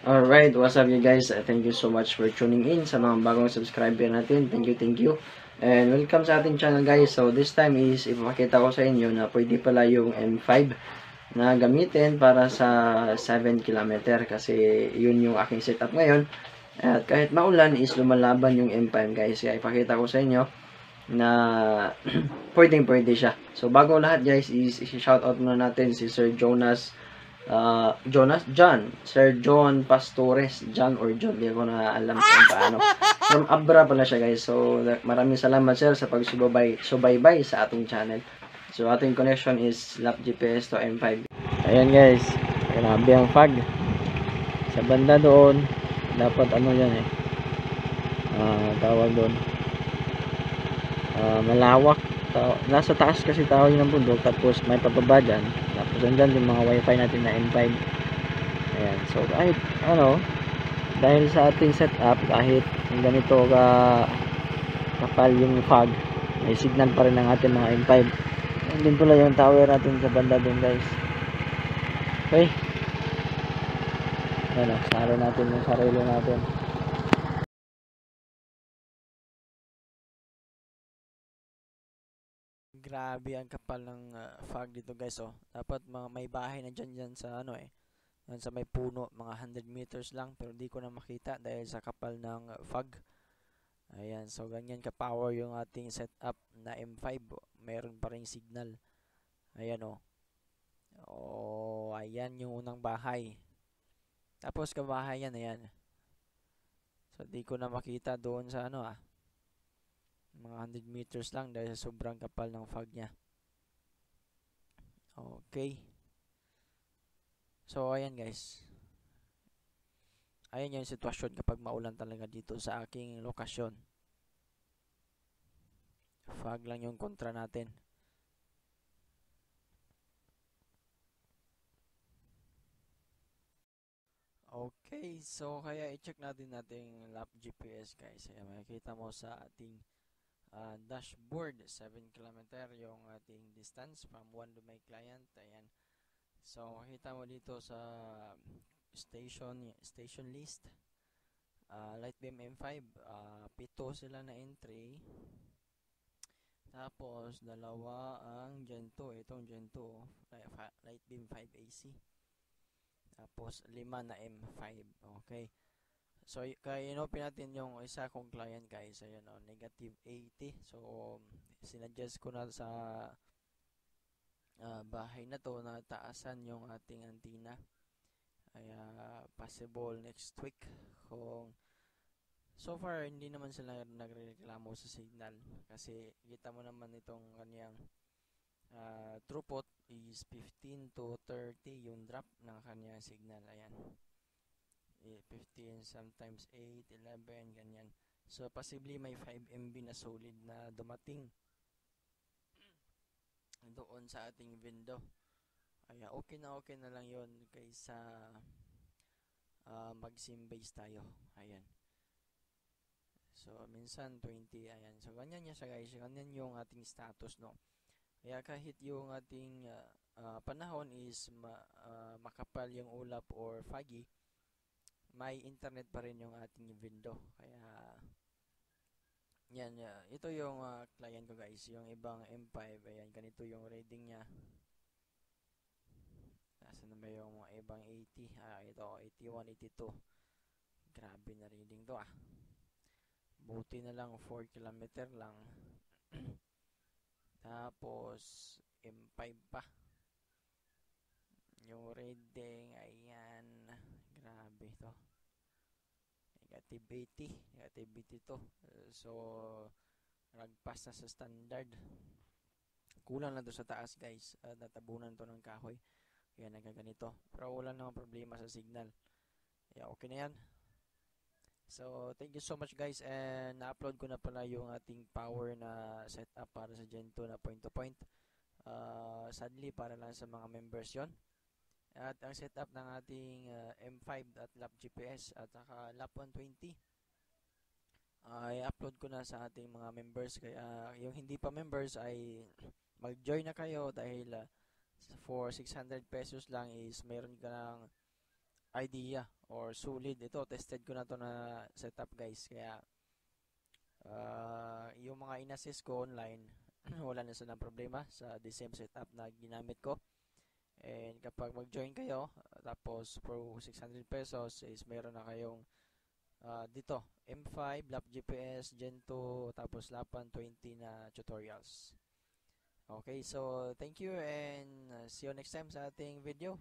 Alright, what's up you guys? Thank you so much for tuning in sa mga bagong subscriber natin. Thank you. And welcome sa ating channel guys. So this time is ipapakita ko sa inyo na pwede pala yung M5 na gamitin para sa 7 kilometer kasi yun yung aking setup ngayon. At kahit maulan is lumalaban yung M5 guys. Kaya ipakita ko sa inyo na pwede siya. So bago lahat guys is i-shoutout muna natin si Sir Sir John Pastores, John or John, di ko na alam kung paano. From Abra pala siya guys. So maraming salamat sir sa pagsubaybay sa atong channel. So ating connection is lap GPS to M5. Ayan guys, grabe ang fog. Sa banda doon, dapat ano yan tawag doon. Malawak. Nasa taas kasi tawag ng bundok, tapos may pababa dyan. Tapos andyan yung mga wifi natin na M5. Ayan, so kahit dahil sa ating setup, kahit ganito kapal yung fog, may signal pa rin ang ating mga M5. Andun pala yung tower natin sa banda dun guys. Okay, ayan saro natin yung sarili natin. Grabe ang kapal ng fog dito guys. Dapat may bahay na dyan sa yan sa may puno, mga 100 meters lang, pero di ko na makita dahil sa kapal ng fog. Ayan, so ganyan ka-power yung ating setup na M5. Meron pa ring signal. Ayan ayan yung unang bahay. Tapos kabahay yan, ayan. So di ko na makita doon sa mga 100 meters lang dahil sa sobrang kapal ng fog niya. Okay. So ayan guys. Ayan yung sitwasyon kapag maulan talaga dito sa aking lokasyon. Fog lang yung kontra natin. Okay, so kaya i-check natin lap GPS guys. Ayan, makikita mo sa ating dashboard 7 km yung ating distance from one to my client. Ayan. So makita mo dito sa station list, Lightbeam M5, pito sila na entry. Tapos dalawa ang Gen 2, itong Gen 2 Lightbeam 5 AC. Tapos 5 na M5. Okay. So kaya inopen natin yung isa kong client guys. Ayun negative 80. So sinuggest ko na sa bahay na to na taasan yung ating antenna. Kaya possible next week kung so far hindi naman sila nagrereklamo sa signal kasi kita mo naman itong kanyang throughput is 15 to 30 yung drop ng kanyang signal. Ayan, 15, sometimes 8, 11, ganyan. So possibly may 5 MB na solid na dumating doon sa ating window. Kaya okay na lang yon kaysa mag sim base tayo. Ayan. So minsan 20, ayan. So ganyan siya guys, ganyan yung ating status Kaya kahit yung ating panahon is makapal yung ulap or foggy, may internet pa rin yung ating window. Kaya yan, ito yung client ko guys, yung ibang M5. Ayan, ganito yung rating niya. Nasaan na ba yung mga ibang 80? Ito 81, 82. Grabe na reading to buti na lang 4 kilometer lang. Tapos M5 pa yung reading. Ayan, grabe to, negative 80, negative 82. So nagpas na sa standard. Kulang na to sa taas guys, natabunan to ng kahoy kaya nagaganito, pero wala namang problema sa signal. Kaya okay na yan. So thank you so much guys, and na-upload ko na pala yung ating power na setup para sa Gen 2 na point to point. Sadly para lang sa mga members yon. At ang setup ng ating M5 at lap GPS at saka lap 120 ay upload ko na sa ating mga members. Kaya yung hindi pa members ay mag-join na kayo dahil for 600 pesos lang is meron ka ng idea or solid. Ito, tested ko na to na setup guys. Kaya yung mga inassist ko online, wala na silang problema sa the same setup na ginamit ko. And kapag mag-join kayo, tapos for 600 pesos is meron na kayong dito M5, LAP GPS, Gen 2, tapos LAPAN 20 na tutorials. Okay, so thank you and see you next time sa ating video.